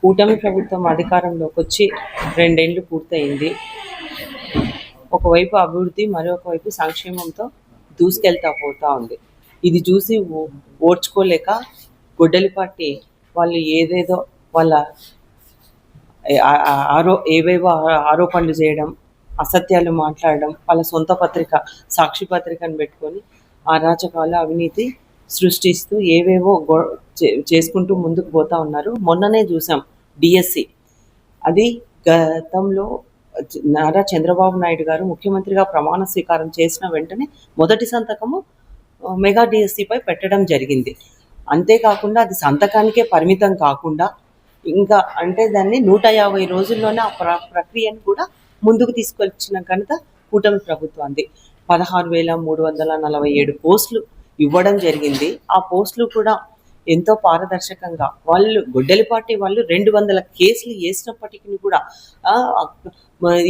కూటమి ప్రభుత్వం అధికారంలోకి వచ్చి 2 ఏళ్ళు పూర్తయింది. ఒకవైపు అభివృద్ధి, మరొక వైపు సంక్షేమంతో దూసుకెళ్తా పోతా ఉంది. ఇది చూసి ఓర్చుకోలేక గొడ్డలిపాటి వాళ్ళు ఏదేదో వాళ్ళ ఏవేవో ఆరోపణలు చేయడం, అసత్యాలు మాట్లాడడం, వాళ్ళ సొంత పత్రిక సాక్షి పత్రికను పెట్టుకొని అరాచకాలు, అవినీతి సృష్టిస్తూ ఏవేవో చేసుకుంటూ ముందుకు పోతా ఉన్నారు. మొన్ననే చూసాం డిఎస్సి. అది గతంలో నారా చంద్రబాబు నాయుడు గారు ముఖ్యమంత్రిగా ప్రమాణ స్వీకారం చేసిన వెంటనే మొదటి సంతకము మెగా డిఎస్సిపై పెట్టడం జరిగింది. అంతేకాకుండా అది సంతకానికే పరిమితం కాకుండా ఇంకా అంటే దాన్ని 150 రోజుల్లోనే ఆ ప్రక్రియను కూడా ముందుకు తీసుకొచ్చిన ఘనత కూటమి ప్రభుత్వాన్ని. 16,347 పోస్టులు ఇవ్వడం జరిగింది. ఆ పోస్టులు కూడా ఎంతో పారదర్శకంగా వాళ్ళు గొడ్డలిపాటి వాళ్ళు 200 కేసులు వేసినప్పటికీ కూడా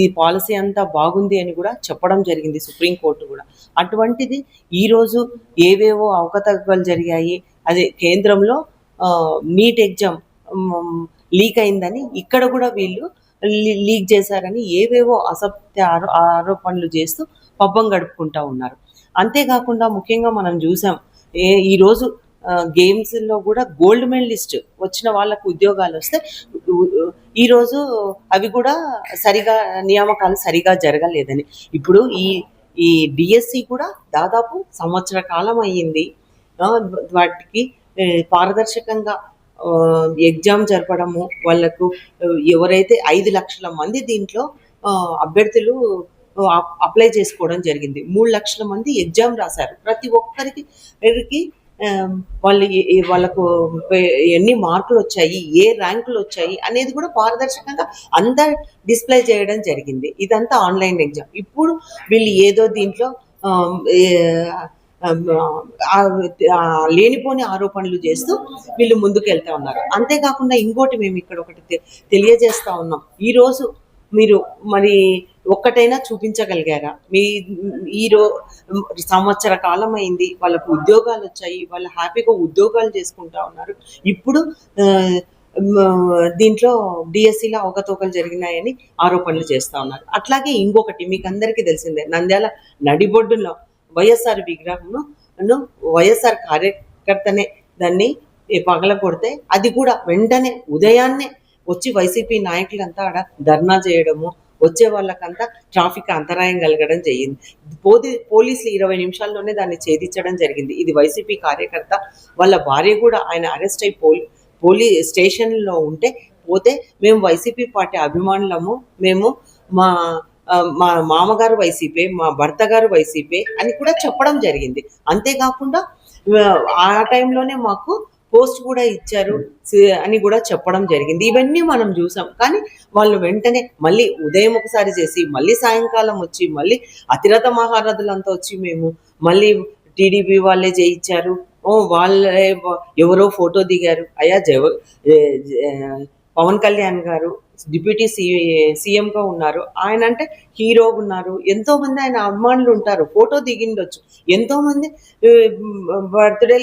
ఈ పాలసీ అంతా బాగుంది అని కూడా చెప్పడం జరిగింది సుప్రీంకోర్టు కూడా. అటువంటిది ఈరోజు ఏవేవో అవకతవకలు జరిగాయి, అదే కేంద్రంలో నీట్ ఎగ్జామ్ లీక్ అయిందని ఇక్కడ కూడా వీళ్ళు లీక్ చేశారని ఏవేవో అసత్య ఆరోపణలు చేస్తూ పబ్బం గడుపుకుంటా ఉన్నారు. అంతేకాకుండా ముఖ్యంగా మనం చూసాం ఈరోజు గేమ్స్లో కూడా గోల్డ్ మెడలిస్ట్ వచ్చిన వాళ్ళకు ఉద్యోగాలు వస్తే ఈరోజు అవి కూడా సరిగా నియామకాలు సరిగా జరగలేదని. ఇప్పుడు ఈ డిఎస్సి కూడా దాదాపు సంవత్సర కాలం అయ్యింది. వాటికి పారదర్శకంగా ఎగ్జామ్ జరపడము, వాళ్ళకు ఎవరైతే 5 లక్షల మంది దీంట్లో అభ్యర్థులు అప్లై చేసుకోవడం జరిగింది. 3 లక్షల మంది ఎగ్జామ్ రాశారు. ప్రతి ఒక్కరికి వాళ్ళకు ఎన్ని మార్కులు వచ్చాయి, ఏ ర్యాంకులు వచ్చాయి అనేది కూడా పారదర్శకంగా అందరు డిస్ప్లే చేయడం జరిగింది. ఇదంతా ఆన్లైన్ ఎగ్జామ్. ఇప్పుడు వీళ్ళు ఏదో దీంట్లో లేనిపోని ఆరోపణలు చేస్తూ వీళ్ళు ముందుకు వెళ్తా ఉన్నారు. అంతేకాకుండా ఇంకోటి మేము ఇక్కడ ఒకటి తెలియజేస్తా ఉన్నాం. ఈరోజు మీరు మరి ఒక్కటైనా చూపించగలిగారా? సంవత్సర కాలం అయింది, వాళ్ళకు ఉద్యోగాలు వచ్చాయి, వాళ్ళు హ్యాపీగా ఉద్యోగాలు చేసుకుంటా ఉన్నారు. ఇప్పుడు దీంట్లో డిఎస్సిలో అవకతవకలు జరిగినాయని ఆరోపణలు చేస్తూ ఉన్నారు. అట్లాగే ఇంకొకటి మీకు అందరికీ తెలిసిందే, నంద్యాల నడిబొడ్డులో వైఎస్ఆర్ విగ్రహంను వైఎస్ఆర్ కార్యకర్తనే దాన్ని పగల కొడితే అది కూడా వెంటనే ఉదయాన్నే వచ్చి వైసీపీ నాయకులంతా ఆడ ధర్నా చేయడము, వచ్చే వాళ్ళకంతా ట్రాఫిక్ అంతరాయం కలగడం జరిగింది. పోలీసులు 20 నిమిషాల్లోనే దాన్ని ఛేదించడం జరిగింది. ఇది వైసీపీ కార్యకర్త, వాళ్ళ భార్య కూడా ఆయన అరెస్ట్ అయి పోలీస్ స్టేషన్లో పోతే మేము వైసీపీ పార్టీ అభిమానులము, మేము మా మామగారు వైసీపీ, మా భర్త గారు వైసీపీ అని కూడా చెప్పడం జరిగింది. అంతేకాకుండా ఆ టైంలోనే మాకు పోస్ట్ కూడా ఇచ్చారు అని కూడా చెప్పడం జరిగింది. ఇవన్నీ మనం చూసాం. కానీ వాళ్ళు వెంటనే మళ్ళీ ఉదయం ఒకసారి చేసి మళ్ళీ సాయంకాలం వచ్చి మళ్ళీ అతిరథ మహారథులంతా వచ్చి మేము మళ్ళీ టీడీపీ వాళ్ళే చేయించారు, వాళ్ళే ఎవరో ఫోటో దిగారు. అయ్యా పవన్ కళ్యాణ్ గారు డిప్యూటీ సీఎంగా ఉన్నారు, ఆయన అంటే హీరోగా ఉన్నారు, ఎంతోమంది ఆయన అభిమానులు ఉంటారు, ఫోటో దిగిండొచ్చు, ఎంతోమంది బర్త్డే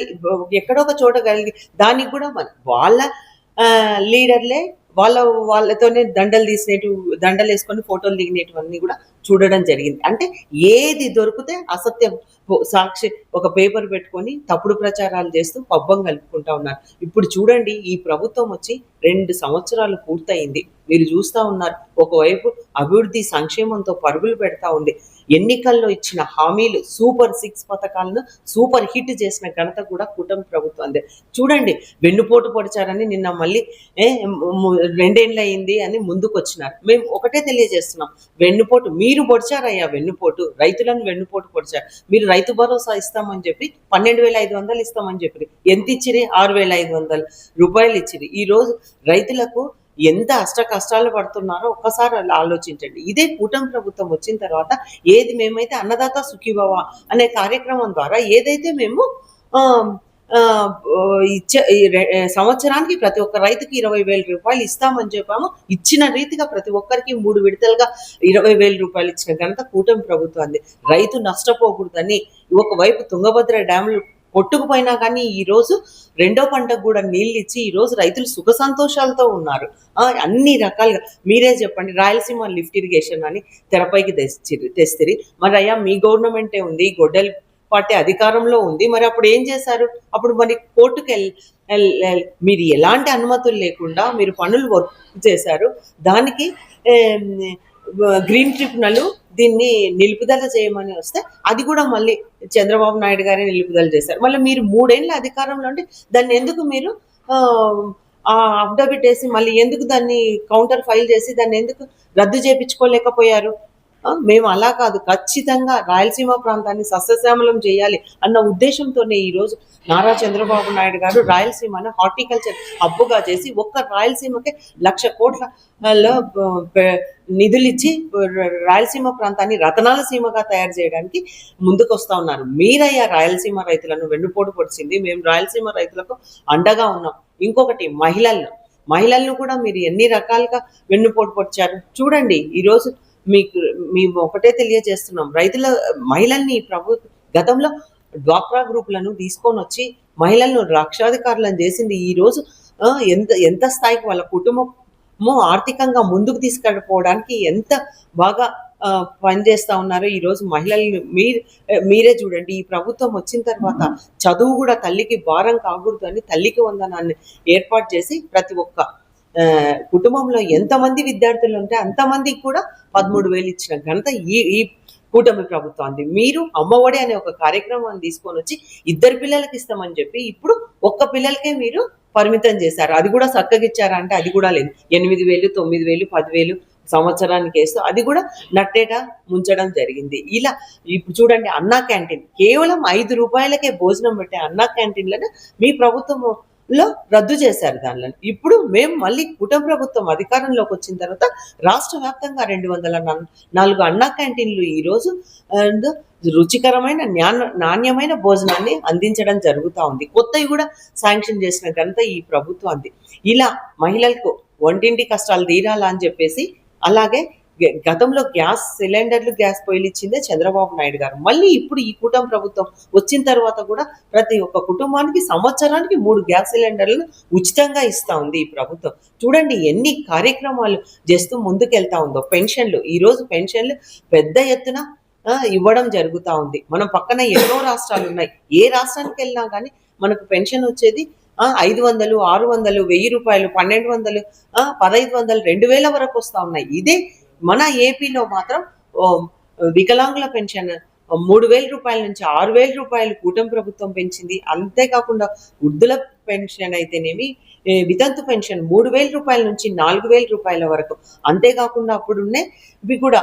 ఎక్కడో ఒక చోట కలిగి దానికి కూడా వాళ్ళ లీడర్లే వాళ్ళతోనే దండలు వేసుకొని ఫోటోలు దిగినటువన్నీ కూడా చూడడం జరిగింది. అంటే ఏది దొరికితే అసత్యం సాక్షి ఒక పేపర్ పెట్టుకొని తప్పుడు ప్రచారాలు చేస్తూ పబ్బం కలుపుకుంటా ఉన్నారు. ఇప్పుడు చూడండి, ఈ ప్రభుత్వం వచ్చి 2 సంవత్సరాలు పూర్తయింది. మీరు చూస్తూ ఉన్నారు, ఒకవైపు అభివృద్ధి సంక్షేమంతో పరుగులు పెడతా ఉంది. ఎన్నికల్లో ఇచ్చిన హామీలు సూపర్ 6 పథకాలను సూపర్ హిట్ చేసిన ఘనత కూడా కూటమి ప్రభుత్వం. చూడండి, వెన్నుపోటు పొడిచారని నిన్న మళ్ళీ 2 ఏళ్ళు అయింది అని ముందుకు వచ్చినారు. మేము ఒకటే తెలియజేస్తున్నాం, వెన్నుపోటు మీరు పొడిచారయ్యా, వెన్నుపోటు రైతులను వెన్నుపోటు పొడిచారు. మీరు రైతు భరోసా ఇస్తామని చెప్పి 12,500 ఇస్తామని చెప్పి ఎంత ఇచ్చిరి? 6,500 రూపాయలు ఇచ్చిరి. ఈరోజు రైతులకు ఎంత కష్టాలు పడుతున్నారో ఒక్కసారి ఆలోచించండి. ఇదే కూటమి ప్రభుత్వం వచ్చిన తర్వాత మేమైతే అన్నదాత సుఖీభవ అనే కార్యక్రమం ద్వారా ఏదైతే మేము సంవత్సరానికి ప్రతి ఒక్క రైతుకి 20,000 రూపాయలు ఇస్తామని చెప్పాము, ఇచ్చిన రీతిగా ప్రతి ఒక్కరికి 3 విడతలుగా 20,000 రూపాయలు ఇచ్చిన ఘనత కూటమి ప్రభుత్వాన్ని. రైతు నష్టపోకూడదని ఒకవైపు తుంగభద్ర డ్యాములు కొట్టుకుపోయినా కానీ ఈ రోజు రెండో పంటకు కూడా నీళ్ళు ఇచ్చి ఈ రోజు రైతులు సుఖ సంతోషాలతో ఉన్నారు. అన్ని రకాలుగా మీరే చెప్పండి. రాయలసీమ లిఫ్ట్ ఇరిగేషన్ అని తెరపైకి తెస్తిరి. మరి అయ్యా మీ గవర్నమెంటే ఉంది, గొడ్డలి పార్టీ అధికారంలో ఉంది, మరి అప్పుడు ఏం చేశారు? అప్పుడు మరి కోర్టుకు మీరు ఎలాంటి అనుమతులు లేకుండా మీరు పనులు వర్క్ చేశారు. దానికి గ్రీన్ ట్రిబ్యునల్ దీన్ని నిలుపుదల చేయమని వస్తే అది కూడా మళ్ళీ చంద్రబాబు నాయుడు గారే నిలుపుదల చేశారు. మళ్ళీ మీరు 3 ఏళ్ళ అధికారంలో ఉంటే దాన్ని ఎందుకు మీరు అఫిడవిట్ వేసి మళ్ళీ ఎందుకు దాన్ని కౌంటర్ ఫైల్ చేసి దాన్ని ఎందుకు రద్దు చేయించుకోలేకపోయారు? మేము అలా కాదు, ఖచ్చితంగా రాయలసీమ ప్రాంతాన్ని సస్యశ్యామలం చేయాలి అన్న ఉద్దేశంతోనే ఈరోజు నారా చంద్రబాబు నాయుడు గారు రాయలసీమను హార్టికల్చర్ హబ్బుగా చేసి ఒక్క రాయలసీమకే 1,00,000 కోట్ల నిధులు ఇచ్చి రాయలసీమ ప్రాంతాన్ని రతనాల సీమగా తయారు చేయడానికి ముందుకు వస్తా ఉన్నారు. మీరయ్యా రాయలసీమ రైతులను వెన్నుపోటు పొడిచింది. మేము రాయలసీమ రైతులకు అండగా ఉన్నాం. ఇంకొకటి మహిళలను కూడా మీరు ఎన్ని రకాలుగా వెన్నుపోటు పొడిచారు చూడండి. ఈరోజు మేము ఒకటే తెలియజేస్తున్నాం, మహిళల్ని గతంలో డ్వాక్రా గ్రూపులను తీసుకొని వచ్చి మహిళలను లక్షాధికారులను చేసింది. ఈ రోజు ఎంత స్థాయికి వాళ్ళ కుటుంబము ఆర్థికంగా ముందుకు తీసుకెళ్ళిపోవడానికి ఎంత బాగా పనిచేస్తా ఉన్నారు. ఈ రోజు మహిళల్ని మీరే చూడండి. ఈ ప్రభుత్వం వచ్చిన తర్వాత చదువు కూడా తల్లికి భారం కాకూడదు అని తల్లికి వందనాన్ని ఏర్పాటు చేసి ప్రతి ఒక్క కుటుంబంలో ఎంతమంది విద్యార్థులు ఉంటే అంతమందికి కూడా 13,000 ఇచ్చిన ఘనత ఈ కూటమి ప్రభుత్వాన్ని. మీరు అమ్మఒడి అనే ఒక కార్యక్రమాన్ని తీసుకొని వచ్చి 2 పిల్లలకి ఇస్తామని చెప్పి ఇప్పుడు ఒక్క పిల్లలకే మీరు పరిమితం చేశారు. అది కూడా చక్కగిచ్చారా అంటే అది కూడా లేదు. 8,000, 9,000, 10,000 సంవత్సరానికి వేస్తూ అది కూడా నట్టేట ముంచడం జరిగింది. ఇలా ఇప్పుడు చూడండి, అన్నా క్యాంటీన్ కేవలం 5 రూపాయలకే భోజనం పెట్టే అన్నా క్యాంటీన్లను మీ ప్రభుత్వంలో రద్దు చేశారు. దానిలో ఇప్పుడు మేము మళ్ళీ కూటమి ప్రభుత్వం అధికారంలోకి వచ్చిన తర్వాత రాష్ట్ర వ్యాప్తంగా 204 అన్నా క్యాంటీన్లు ఈరోజు రుచికరమైన నాణ్యమైన భోజనాన్ని అందించడం జరుగుతూ ఉంది. కొత్తవి కూడా శాంక్షన్ చేసిన ఘనత ఈ ప్రభుత్వానికి. ఇలా మహిళలకు వంటింటి కష్టాలు తీరాలా అని చెప్పేసి, అలాగే గతంలో గ్యాస్ సిలిండర్లు, గ్యాస్ పొయ్యిలు ఇచ్చిందే చంద్రబాబు నాయుడు గారు. మళ్ళీ ఇప్పుడు ఈ కూటమి ప్రభుత్వం వచ్చిన తర్వాత కూడా ప్రతి ఒక్క కుటుంబానికి సంవత్సరానికి 3 గ్యాస్ సిలిండర్లను ఉచితంగా ఇస్తా ఉంది ఈ ప్రభుత్వం. చూడండి ఎన్ని కార్యక్రమాలు చేస్తూ ముందుకెళ్తా ఉందో. పెన్షన్లు, ఈరోజు పెన్షన్లు పెద్ద ఎత్తున ఇవ్వడం జరుగుతూ ఉంది. మనం పక్కన ఎన్నో రాష్ట్రాలు ఉన్నాయి. ఏ రాష్ట్రానికి వెళ్ళినా కానీ మనకు పెన్షన్ వచ్చేది 500, 600, 1,000 రూపాయలు, 1,200, 1,500, 2,000 వరకు వస్తూ ఉన్నాయి. ఇదే మన ఏపీలో మాత్రం వికలాంగుల పెన్షన్ 3,000 రూపాయల నుంచి 6,000 రూపాయలు కూటమి ప్రభుత్వం పెంచింది. అంతేకాకుండా వృద్ధుల పెన్షన్ అయితేనేమి, వితంతు పెన్షన్ 3,000 రూపాయల నుంచి 4,000 రూపాయల వరకు. అంతేకాకుండా అప్పుడున్నే ఇవి కూడా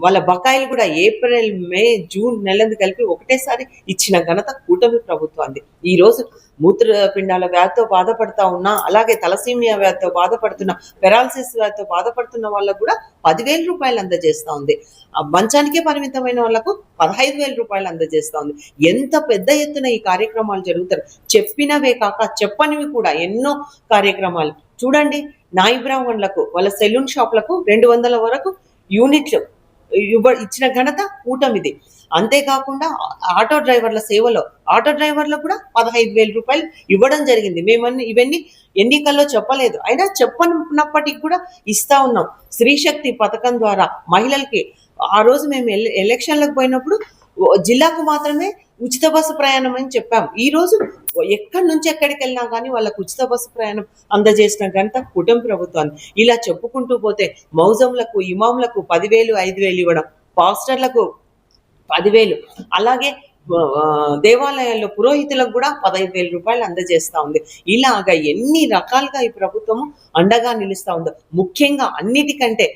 వాళ్ళ బకాయిలు కూడా ఏప్రిల్, మే, జూన్ నెలలు కలిపి ఒకటేసారి ఇచ్చిన ఘనత కూటమి ప్రభుత్వాన్ని. ఈరోజు మూత్రపిండాల వ్యాధితో బాధపడతా ఉన్నా, అలాగే తలసీమియా వ్యాధితో బాధపడుతున్న, పెరాలసిస్ వ్యాధితో బాధపడుతున్న వాళ్ళకు కూడా 10,000 రూపాయలు అందజేస్తూ ఉంది. మంచానికే పరిమితమైన వాళ్ళకు 15,000 రూపాయలు అందజేస్తూ ఉంది. ఎంత పెద్ద ఎత్తున ఈ కార్యక్రమాలు జరుగుతారు. చెప్పినవే కాక చెప్పనివి కూడా ఎన్నో కార్యక్రమాలు చూడండి. నాయి బ్రాహ్మణులకు, వాళ్ళ సెలూన్ షాప్లకు 200 వరకు యూనిట్లు ఇచ్చిన ఘనత కూటమిది. అంతేకాకుండా ఆటో డ్రైవర్ల సేవలో ఆటో డ్రైవర్లకు కూడా 15,000 రూపాయలు ఇవ్వడం జరిగింది. ఇవన్నీ ఎన్నికల్లో చెప్పలేదు, అయినా చెప్పనప్పటికి కూడా ఇస్తా ఉన్నాం. స్త్రీశక్తి పథకం ద్వారా మహిళలకి ఆ రోజు మేము ఎలక్షన్లకు పోయినప్పుడు జిల్లాకు మాత్రమే ఉచిత బస్సు ప్రయాణం అని చెప్పాం. ఈ రోజు ఎక్కడి నుంచి ఎక్కడికి వెళ్ళినా కానీ వాళ్ళకు ఉచిత బస్సు ప్రయాణం అందజేసిన ఘనత కూటమి ప్రభుత్వాన్ని. ఇలా చెప్పుకుంటూ పోతే మౌజంలకు, ఇమాంలకు 10,000, 5,000 ఇవ్వడం, పాస్టర్లకు 10,000, అలాగే దేవాలయాల్లో పురోహితులకు కూడా 15,000 రూపాయలు అందజేస్తూ ఉంది. ఇలాగా ఎన్ని రకాలుగా ఈ ప్రభుత్వము అండగా నిలుస్తూ ఉందో. ముఖ్యంగా అన్నిటికంటే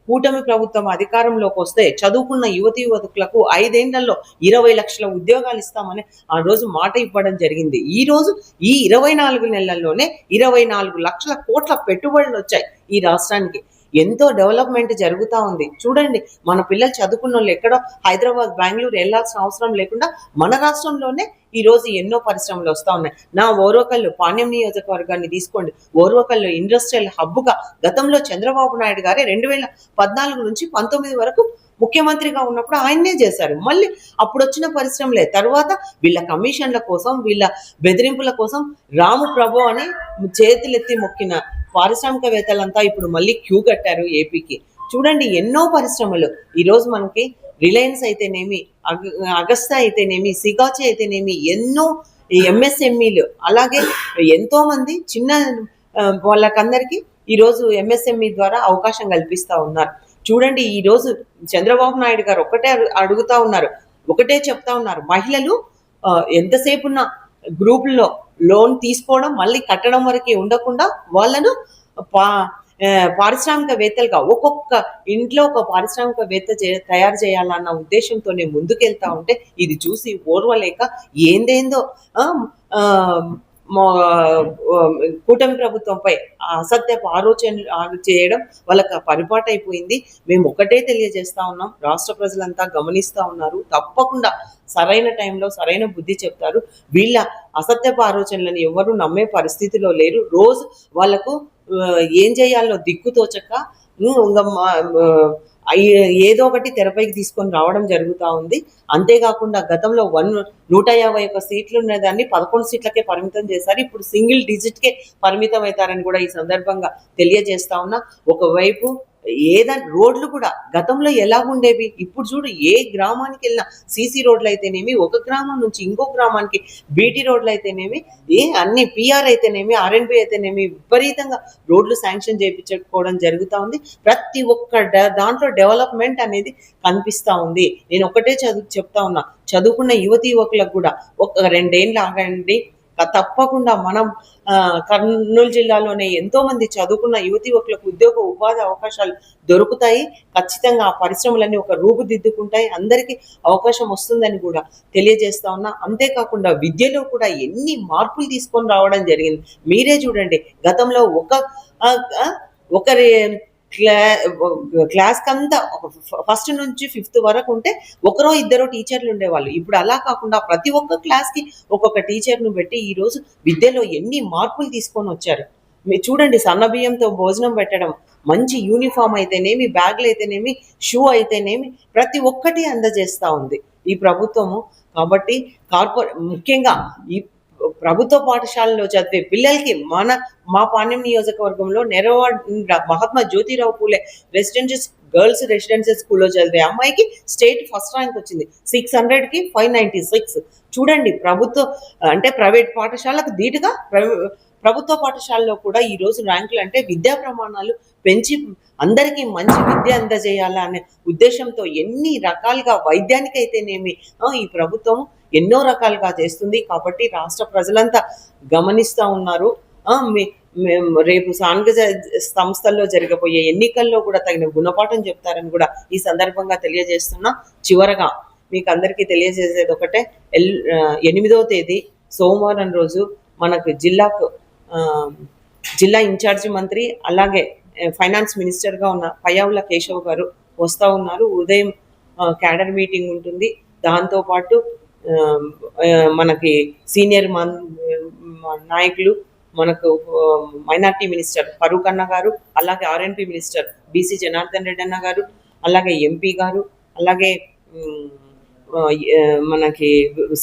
కూటమి ప్రభుత్వం అధికారంలోకి వస్తే చదువుకున్న యువతులకు 5 ఏళ్లలో 20 లక్షల ఉద్యోగాలు ఇస్తామని ఆ రోజు మాట ఇవ్వడం జరిగింది. ఈ రోజు ఈ 24 నెలల్లోనే 24 లక్షల కోట్ల పెట్టుబడులు వచ్చాయి ఈ రాష్ట్రానికి. ఎంతో డెవలప్మెంట్ జరుగుతూ ఉంది. చూడండి, మన పిల్లలు చదువుకున్న వాళ్ళు ఎక్కడో హైదరాబాద్, బెంగళూరు వెళ్ళాల్సిన అవసరం లేకుండా మన రాష్ట్రంలోనే ఈ రోజు ఎన్నో పరిశ్రమలు వస్తూ ఉన్నాయి. నా ఓర్వకల్లు పాణ్యం నియోజకవర్గాన్ని తీసుకోండి. ఓర్వకల్లు ఇండస్ట్రియల్ హబ్గా గతంలో చంద్రబాబు నాయుడు గారే 2014 నుంచి 19 వరకు ముఖ్యమంత్రిగా ఉన్నప్పుడు ఆయన్నే చేశారు. మళ్ళీ అప్పుడు వచ్చిన పరిశ్రమలే తర్వాత వీళ్ళ కమిషన్ల కోసం, వీళ్ళ బెదిరింపుల కోసం రాము ప్రభు అని చేతులెత్తి మొక్కిన పారిశ్రామికవేత్తలంతా ఇప్పుడు మళ్ళీ క్యూ కట్టారు ఏపీకి. చూడండి, ఎన్నో పరిశ్రమలు ఈరోజు మనకి రిలయన్స్ అయితేనేమి, అగస్తా అయితేనేమి, సిగాచి అయితేనేమి, ఎన్నో ఎంఎస్ఎంఈలు, అలాగే ఎంతో మంది చిన్న వాళ్ళకందరికీ ఈరోజు ఎంఎస్ఎంఈ ద్వారా అవకాశం కల్పిస్తూ ఉన్నారు. చూడండి, ఈరోజు చంద్రబాబు నాయుడు గారు ఒకటే అడుగుతా ఉన్నారు, ఒకటే చెప్తా ఉన్నారు, మహిళలు ఎంతసేపు ఉన్న గ్రూపుల్లో లోన్ తీసుకోవడం మళ్ళీ కట్టడం వరకే ఉండకుండా వాళ్ళను పారిశ్రామికవేత్తలుగా ఒక్కొక్క ఇంట్లో ఒక పారిశ్రామికవేత్త తయారు చేయాలన్న ఉద్దేశంతోనే ముందుకెళ్తా ఉంటే ఇది చూసి ఓర్వలేక ఏందేందో కూటమి ప్రభుత్వంపై అసత్యపు ఆలోచనలు చేయడం వాళ్ళకి పరిపాటు అయిపోయింది. మేము ఒకటే తెలియజేస్తా ఉన్నాం, రాష్ట్ర ప్రజలంతా గమనిస్తూ ఉన్నారు, తప్పకుండా సరైన టైంలో సరైన బుద్ధి చెప్తారు. వీళ్ళ అసత్యపు ఆలోచనలను ఎవరు నమ్మే పరిస్థితిలో లేరు. రోజు వాళ్ళకు ఏం చేయాలో దిక్కుతోచక ఏదో ఒకటి తెరపైకి తీసుకొని రావడం జరుగుతూ ఉంది. అంతేకాకుండా గతంలో 151 సీట్లు ఉన్నదాన్ని 11 సీట్లకే పరిమితం చేశారు. ఇప్పుడు సింగిల్ డిజిట్కే పరిమితం అవుతారని కూడా ఈ సందర్భంగా తెలియజేస్తా ఉన్నా. ఒకవైపు రోడ్లు కూడా గతంలో ఎలా ఉండేవి, ఇప్పుడు చూడు, ఏ గ్రామానికి వెళ్ళినా సీసీ రోడ్లు అయితేనేమి, ఒక గ్రామం నుంచి ఇంకో గ్రామానికి బీటీ రోడ్లు అయితేనేమి, అన్ని పిఆర్ అయితేనేమి, ఆర్ఎన్బి అయితేనేమి, విపరీతంగా రోడ్లు శాంక్షన్ చేయించుకోవడం జరుగుతూ ఉంది. ప్రతి ఒక్క దాంట్లో డెవలప్మెంట్ అనేది కనిపిస్తూ ఉంది. నేను ఒకటే చెప్తా ఉన్నా, చదువుకున్న యువతి యువకులకు కూడా ఒక 2 ఏళ్ళు ఆగండి, తప్పకుండా మనం కర్నూలు జిల్లాలోనే ఎంతో మంది చదువుకున్న యువతి యువకులకు ఉద్యోగ ఉపాధి అవకాశాలు దొరుకుతాయి. ఖచ్చితంగా ఆ పరిశ్రమలన్నీ ఒక రూపుదిద్దుకుంటాయి, అందరికీ అవకాశం వస్తుందని కూడా తెలియజేస్తా ఉన్నా. అంతేకాకుండా విద్యలో కూడా ఎన్ని మార్పులు తీసుకొని రావడం జరిగింది. మీరే చూడండి, గతంలో ఒకరి క్లాస్ కంతా ఫస్ట్ నుంచి 5th వరకు ఉంటే ఒకరో ఇద్దరు టీచర్లు ఉండేవాళ్ళు. ఇప్పుడు అలా కాకుండా ప్రతి ఒక్క క్లాస్కి ఒక్కొక్క టీచర్ను పెట్టి ఈరోజు విద్యలో ఎన్ని మార్పులు తీసుకొని వచ్చారు. మీరు చూడండి, సన్న బియ్యంతో భోజనం పెట్టడం, మంచి యూనిఫామ్ అయితేనేమి, బ్యాగులు అయితేనేమి, షూ అయితేనేమి, ప్రతి ఒక్కటి అందజేస్తూ ఉంది ఈ ప్రభుత్వము. కాబట్టి ముఖ్యంగా ఈ ప్రభుత్వ పాఠశాలలో చదివే పిల్లలకి మా పాణ్యం నియోజకవర్గంలో మహాత్మా జ్యోతిరావు పూలే గర్ల్స్ రెసిడెన్షియల్ స్కూల్లో చదివే అమ్మాయికి స్టేట్ ఫస్ట్ ర్యాంక్ వచ్చింది. 600కి 596. చూడండి, ప్రైవేట్ పాఠశాలకు ధీటుగా ప్రభుత్వ పాఠశాలలో కూడా ఈరోజు ర్యాంకులు అంటే విద్యా ప్రమాణాలు పెంచి అందరికీ మంచి విద్య అందజేయాలా అనే ఉద్దేశంతో ఎన్ని రకాలుగా వైద్యానికైతేనేమి ఈ ప్రభుత్వం ఎన్నో రకాలుగా చేస్తుంది. కాబట్టి రాష్ట్ర ప్రజలంతా గమనిస్తూ ఉన్నారు. రేపు స్థానిక సంస్థల్లో జరగబోయే ఎన్నికల్లో కూడా తగిన గుణపాఠం చెప్తారని కూడా ఈ సందర్భంగా తెలియజేస్తున్నా. చివరగా మీకు అందరికీ తెలియజేసేది ఒకటే, 8వ తేదీ సోమవారం రోజు మనకు జిల్లా ఇన్ఛార్జి మంత్రి అలాగే ఫైనాన్స్ మినిస్టర్గా ఉన్న పయ్యావుల కేశవ్ గారు వస్తూ ఉన్నారు. ఉదయం క్యాడర్ మీటింగ్ ఉంటుంది. దాంతోపాటు మనకి సీనియర్ నాయకులు, మనకు మైనార్టీ మినిస్టర్ ఫరూక్ అన్న గారు, అలాగే RNP minister BC Janardhan Reddy అన్న గారు, అలాగే ఎంపీ గారు, అలాగే మనకి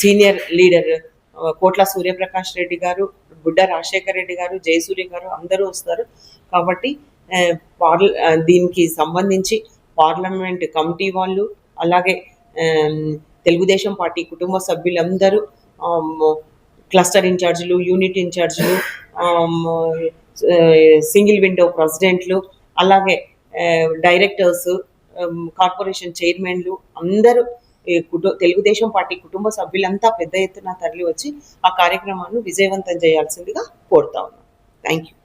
సీనియర్ లీడర్ కోట్ల సూర్యప్రకాష్ రెడ్డి గారు, బుడ్డ రాజశేఖర్ రెడ్డి గారు, జయసూర్య గారు అందరూ వస్తారు. కాబట్టి దీనికి సంబంధించి పార్లమెంట్ కమిటీ వాళ్ళు, అలాగే తెలుగుదేశం పార్టీ కుటుంబ సభ్యులందరూ, క్లస్టర్ ఇన్ఛార్జీలు, యూనిట్ ఇన్ఛార్జీలు, సింగిల్ విండో ప్రెసిడెంట్లు, అలాగే డైరెక్టర్స్, కార్పొరేషన్ చైర్మన్లు అందరూ తెలుగుదేశం పార్టీ కుటుంబ సభ్యులంతా పెద్ద ఎత్తున తరలి వచ్చి ఆ కార్యక్రమాన్ని విజయవంతం చేయాల్సిందిగా కోరుతా ఉన్నాను. Thank you.